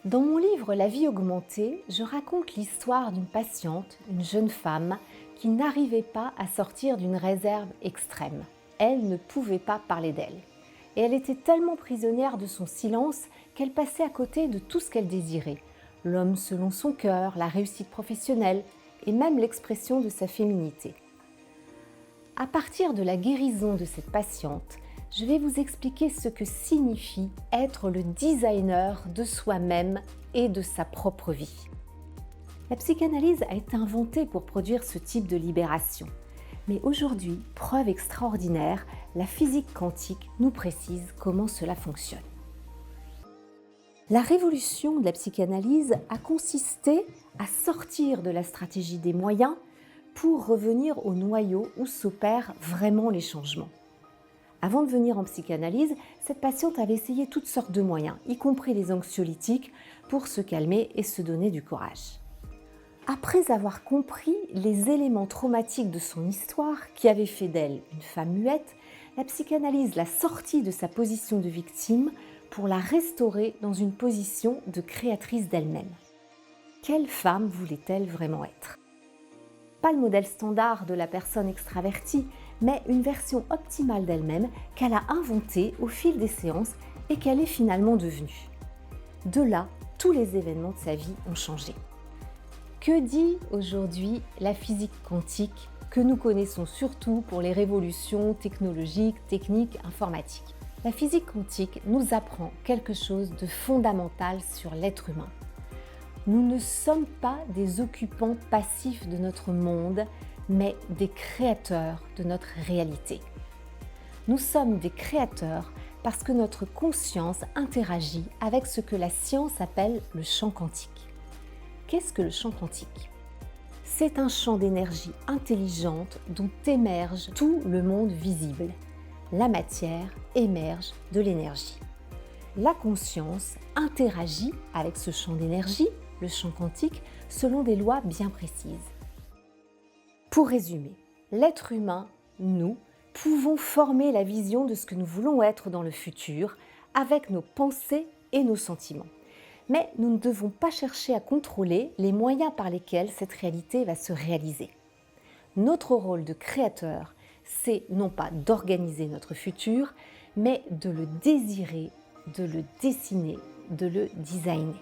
Dans mon livre La vie augmentée, je raconte l'histoire d'une patiente, une jeune femme, qui n'arrivait pas à sortir d'une réserve extrême. Elle ne pouvait pas parler d'elle. Et elle était tellement prisonnière de son silence qu'elle passait à côté de tout ce qu'elle désirait. L'homme selon son cœur, la réussite professionnelle et même l'expression de sa féminité. À partir de la guérison de cette patiente, je vais vous expliquer ce que signifie être le designer de soi-même et de sa propre vie. La psychanalyse a été inventée pour produire ce type de libération. Mais aujourd'hui, preuve extraordinaire, la physique quantique nous précise comment cela fonctionne. La révolution de la psychanalyse a consisté à sortir de la stratégie des moyens pour revenir au noyau où s'opèrent vraiment les changements. Avant de venir en psychanalyse, cette patiente avait essayé toutes sortes de moyens, y compris les anxiolytiques, pour se calmer et se donner du courage. Après avoir compris les éléments traumatiques de son histoire qui avaient fait d'elle une femme muette, la psychanalyse l'a sortie de sa position de victime pour la restaurer dans une position de créatrice d'elle-même. Quelle femme voulait-elle vraiment être ? Pas le modèle standard de la personne extravertie, mais une version optimale d'elle-même qu'elle a inventée au fil des séances et qu'elle est finalement devenue. De là, tous les événements de sa vie ont changé. Que dit aujourd'hui la physique quantique que nous connaissons surtout pour les révolutions technologiques, techniques, informatiques ? La physique quantique nous apprend quelque chose de fondamental sur l'être humain. Nous ne sommes pas des occupants passifs de notre monde, mais des créateurs de notre réalité. Nous sommes des créateurs parce que notre conscience interagit avec ce que la science appelle le champ quantique. Qu'est-ce que le champ quantique ? C'est un champ d'énergie intelligente dont émerge tout le monde visible. La matière émerge de l'énergie. La conscience interagit avec ce champ d'énergie, le champ quantique, selon des lois bien précises. Pour résumer, l'être humain, nous, pouvons former la vision de ce que nous voulons être dans le futur avec nos pensées et nos sentiments. Mais nous ne devons pas chercher à contrôler les moyens par lesquels cette réalité va se réaliser. Notre rôle de créateur, c'est non pas d'organiser notre futur, mais de le désirer, de le dessiner, de le designer.